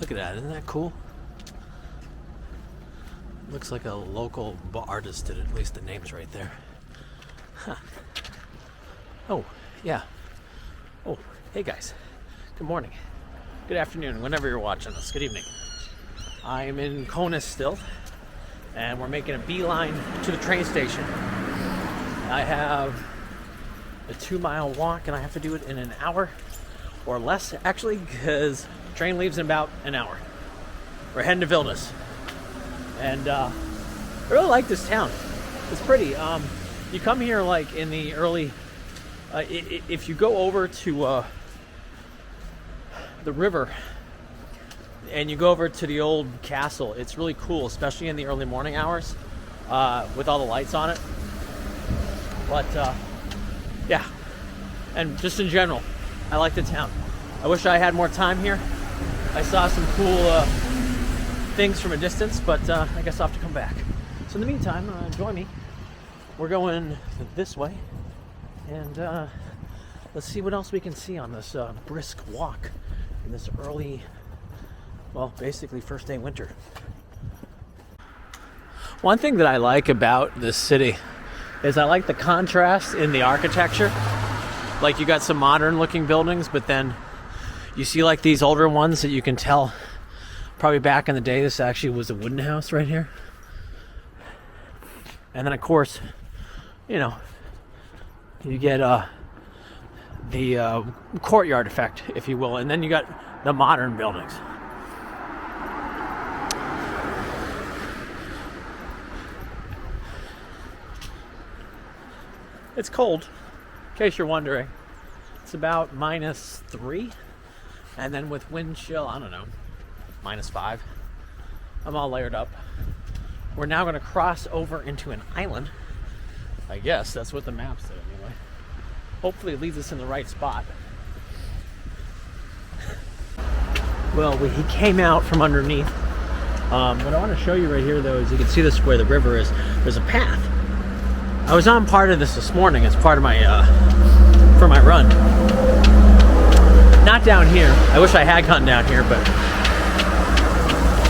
Look at that, isn't that cool? Looks like a local artist did it, at least the name's right there. Huh. Oh, yeah. Oh, hey guys. Good morning. Good afternoon, whenever you're watching us. Good evening. I am in Kaunas still, and we're making a beeline to the train station. I have a 2-mile walk, and I have to do it in an hour or less, actually, because the train leaves in about an hour. We're heading to Vilnius. And I really like this town. It's pretty. You come here like in the early, if you go over to the river and you go over to the old castle, it's really cool, especially in the early morning hours with all the lights on it. But yeah, and just in general, I like the town. I wish I had more time here. I saw some cool things from a distance, but I guess I'll have to come back. So in the meantime, join me. We're going this way, and let's see what else we can see on this brisk walk in this early, well, basically first day winter. One thing that I like about this city is I like the contrast in the architecture. Like, you got some modern looking buildings, but then you see like these older ones that you can tell probably back in the day this actually was a wooden house right here. And then of course, you know, you get the courtyard effect, if you will, and then you got the modern buildings. It's cold, in case you're wondering. It's about -3, and then with wind chill, I don't know, -5. I'm all layered up. We're now going to cross over into an island. I guess that's what the map said anyway. Hopefully it leads us in the right spot. Well, he came out from underneath. What I want to show you right here, though, is you can see this where the river is. There's a path. I was on part of this morning as part of my for my run. Not down here. I wish I had gone down here, but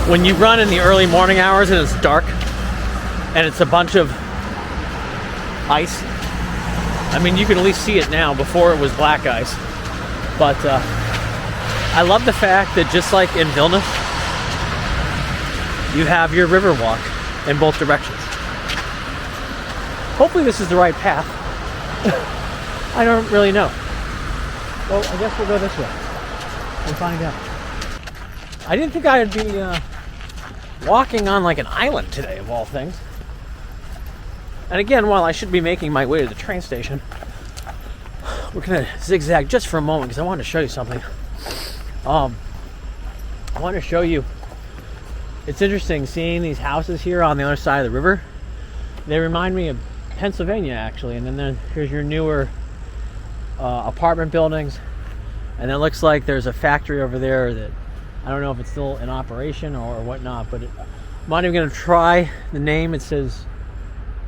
when you run in the early morning hours and it's dark and it's a bunch of ice, I mean, you can at least see it now. Before it was black ice. But I love the fact that just like in Vilnius, you have your river walk in both directions. Hopefully this is the right path. I don't really know. Well, I guess we'll go this way and find out. I didn't think I would be walking on like an island today, of all things. And again, while I should be making my way to the train station, we're gonna zigzag just for a moment because I want to show you something. I want to show you, it's interesting seeing these houses here on the other side of the river. They remind me of Pennsylvania, actually. And then here's your newer apartment buildings, and it looks like there's a factory over there that I don't know if it's still in operation or whatnot, but I'm not even going to try the name. It says,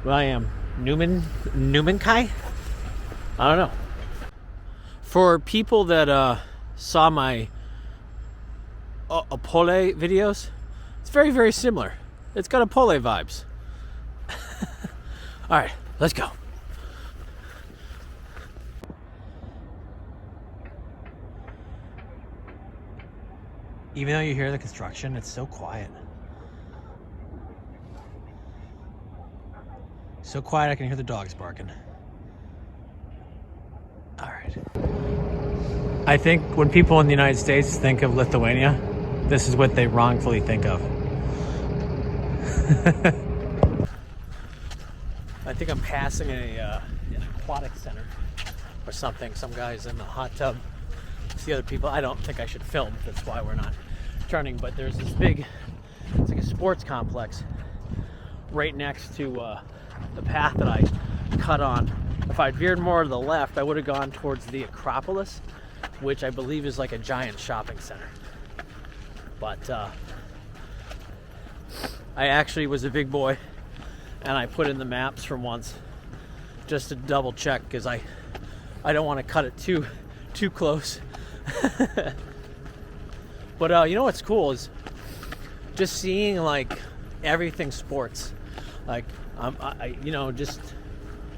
well, I am Newmankai? I don't know. For people that saw my Apole videos, it's very, very similar. It's got Apole vibes. All right, let's go. Even though you hear the construction, it's so quiet. So quiet I can hear the dogs barking. All right. I think when people in the United States think of Lithuania, this is what they wrongfully think of. I think I'm passing an aquatic center or something. Some guy's in the hot tub. See other people. I don't think I should film. That's why we're not turning. But there's this big, it's like a sports complex right next to the path that I cut on. If I'd veered more to the left, I would have gone towards the Acropolis, which I believe is like a giant shopping center. But I actually was a big boy, and I put in the maps for once just to double check, because I don't want to cut it too close. But you know what's cool is just seeing like everything sports. Like just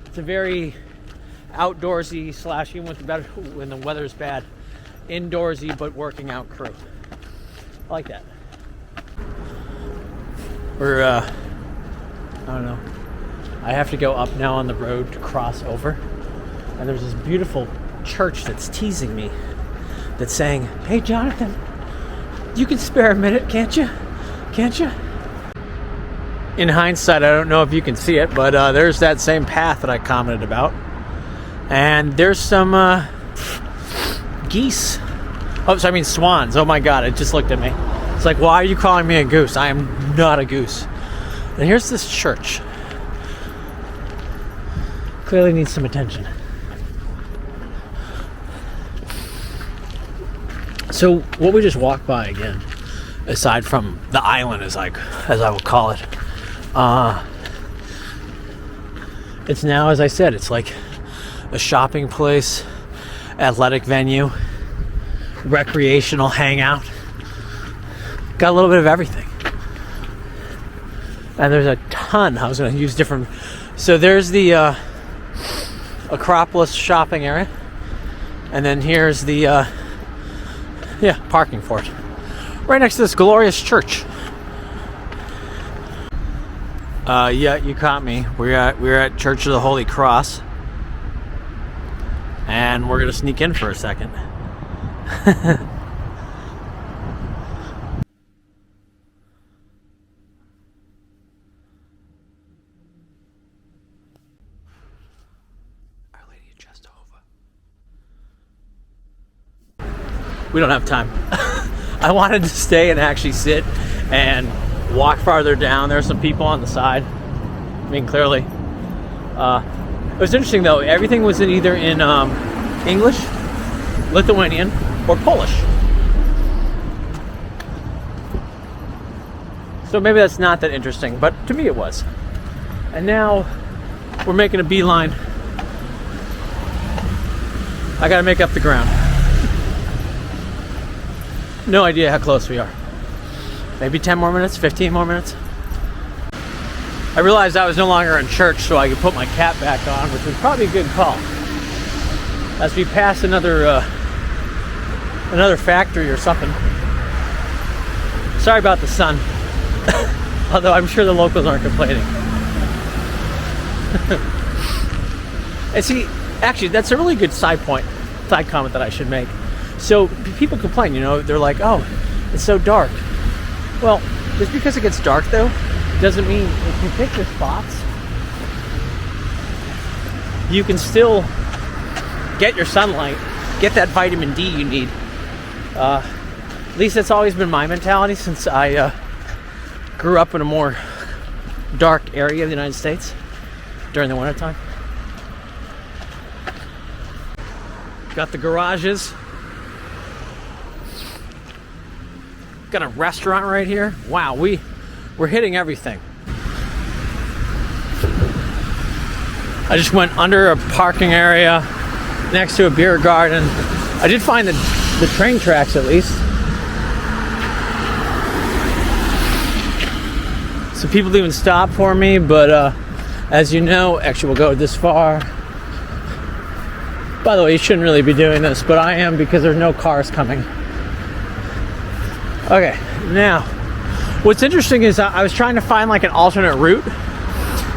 it's a very outdoorsy / even when the weather's bad, indoorsy but working out crew. I like that. We're I don't know. I have to go up now on the road to cross over, and there's this beautiful church that's teasing me, that's saying, "Hey Jonathan, you can spare a minute, can't you? Can't you?" In hindsight, I don't know if you can see it, but there's that same path that I commented about. And there's some geese. Swans. Oh my God, it just looked at me. It's like, why are you calling me a goose? I am not a goose. And here's this church. Clearly needs some attention. So what we just walked by again, aside from the island as I will call it, it's now, as I said, it's like a shopping place, athletic venue, recreational hangout. Got a little bit of everything. And there's a ton. I was going to use different. So there's the Acropolis shopping area. And then here's the parking for it. Right next to this glorious church. Yeah, you caught me. We're at Church of the Holy Cross. And we're gonna sneak in for a second. Our Lady of Jehovah. We don't have time. I wanted to stay and actually sit and walk farther down. There's some people on the side. I mean, clearly. It was interesting though. Everything was either in English, Lithuanian, or Polish. So maybe that's not that interesting, but to me it was. And now we're making a beeline. I gotta make up the ground. No idea how close we are. Maybe 10 more minutes, 15 more minutes. I realized I was no longer in church, so I could put my cap back on, which was probably a good call. As we pass another factory or something. Sorry about the sun. Although I'm sure the locals aren't complaining. And see, actually, that's a really good side comment that I should make. So people complain, they're like, "Oh, it's so dark." Well, just because it gets dark though, doesn't mean if you pick your spots, you can still get your sunlight, get that vitamin D you need. At least that's always been my mentality since I grew up in a more dark area of the United States during the wintertime. Got the garages. Got a restaurant right here. Wow, we're hitting everything. I just went under a parking area next to a beer garden. I did find the train tracks at least. So people even stop for me, but as you know, actually we'll go this far. By the way, you shouldn't really be doing this, but I am because there's no cars coming. Okay, now, what's interesting is I was trying to find like an alternate route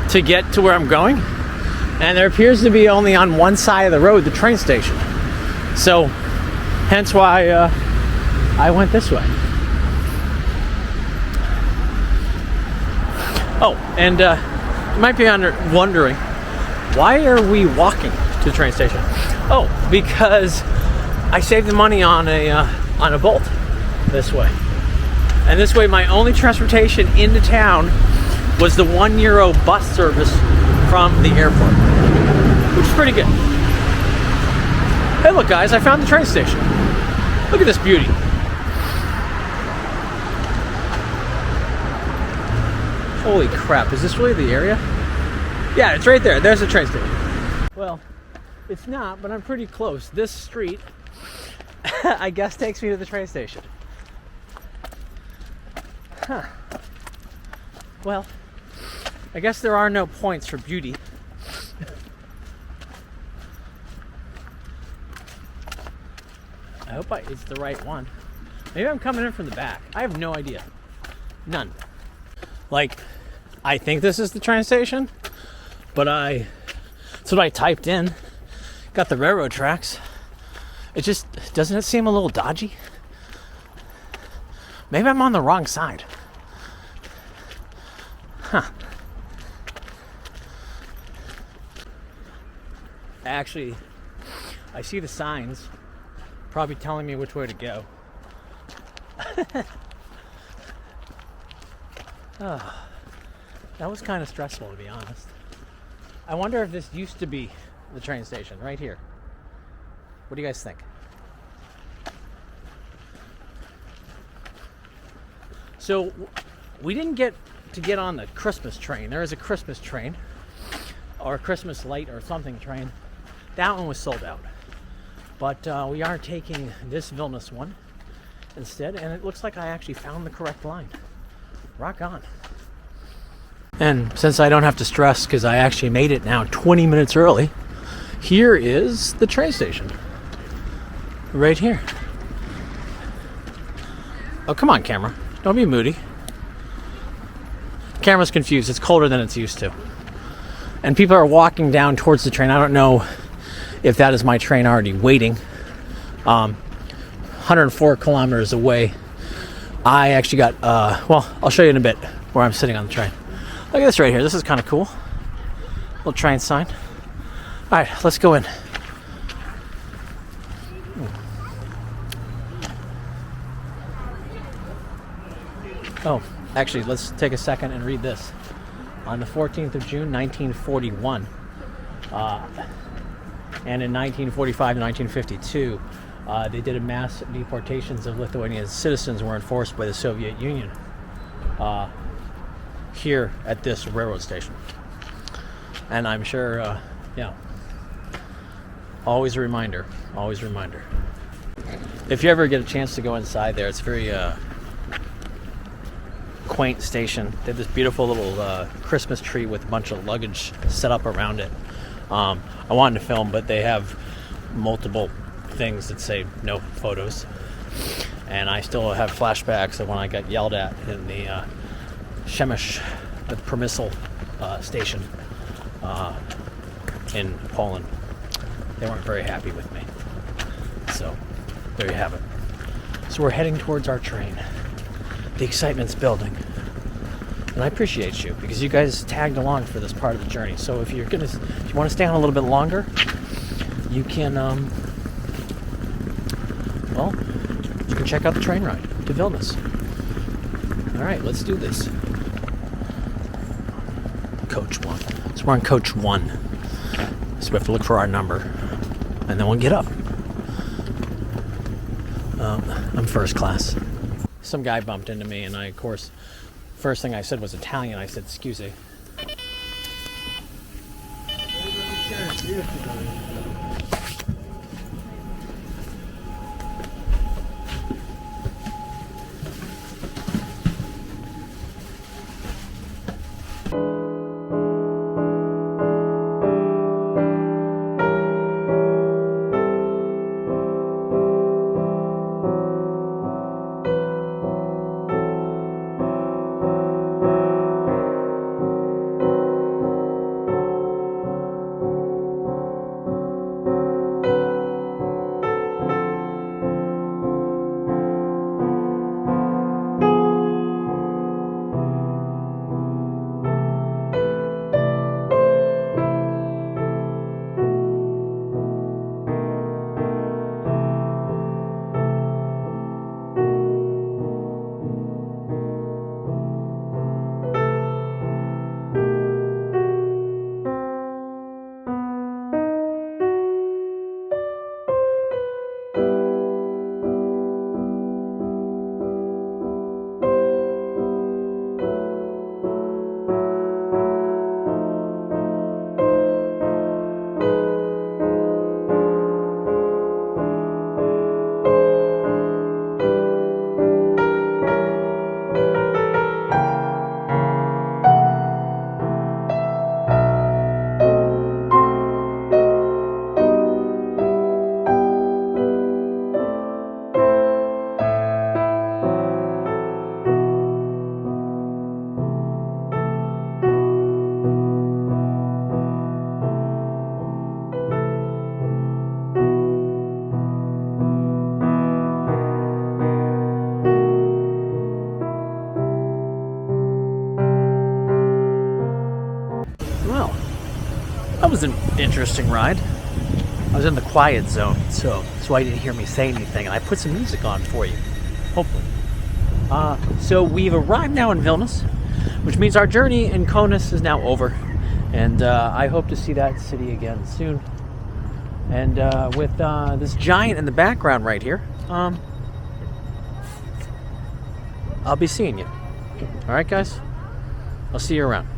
to get to where I'm going, and there appears to be only on one side of the road the train station. So, hence why I went this way. Oh, and you might be wondering, why are we walking to the train station? Oh, because I saved the money on a Bolt this way. And this way my only transportation into town was the €1 bus service from the airport, which is pretty good. Hey look guys, I found the train station. Look at this beauty. Holy crap, is this really the area? Yeah, it's right there. There's the train station. Well, it's not, but I'm pretty close. This street, I guess, takes me to the train station. Huh. Well, I guess there are no points for beauty. I hope it's the right one. Maybe I'm coming in from the back. I have no idea. None. Like, I think this is the train station, but that's what I typed in. Got the railroad tracks. It just, doesn't it seem a little dodgy? Maybe I'm on the wrong side. Huh. Actually, I see the signs probably telling me which way to go. Oh, that was kind of stressful, to be honest. I wonder if this used to be the train station right here. What do you guys think? So we didn't get to get on the Christmas train. There is a Christmas train or a Christmas light or something train. That one was sold out. But we are taking this Vilnius one instead, and it looks like I actually found the correct line. Rock on. And since I don't have to stress because I actually made it now 20 minutes early, here is the train station. Right here. Oh, come on, camera. Don't be moody. Camera's confused. It's colder than it's used to. And people are walking down towards the train. I don't know if that is my train already waiting. 104 kilometers away. I actually got, well, I'll show you in a bit where I'm sitting on the train. Look at this right here. This is kind of cool. Little train sign. All right, let's go in. Oh, actually, let's take a second and read this. On the 14th of June, 1941, and in 1945 and 1952, they did a mass deportations of Lithuanian citizens were enforced by the Soviet Union here at this railroad station. And I'm sure, yeah, always a reminder, always a reminder. If you ever get a chance to go inside there, it's very quaint station. They have this beautiful little Christmas tree with a bunch of luggage set up around it. I wanted to film, but they have multiple things that say no photos. And I still have flashbacks of when I got yelled at in the Przemyśl, the Przemysl station in Poland. They weren't very happy with me. So, there you have it. So we're heading towards our train. The excitement's building. And I appreciate you because you guys tagged along for this part of the journey. So if you want to stay on a little bit longer, you can well, you can check out the train ride to Vilnius. All right, let's do this. Coach 1. So we're on coach 1. So we have to look for our number and then we'll get up. I'm first class. Some guy bumped into me, and I, of course, first thing I said was Italian. I said, "Excuse me." was an interesting ride. I was in the quiet zone, so that's why you didn't hear me say anything. And I put some music on for you, hopefully. So we've arrived now in Vilnius, which means our journey in Kaunas is now over. And I hope to see that city again soon. And with this giant in the background right here, I'll be seeing you. All right, guys? I'll see you around.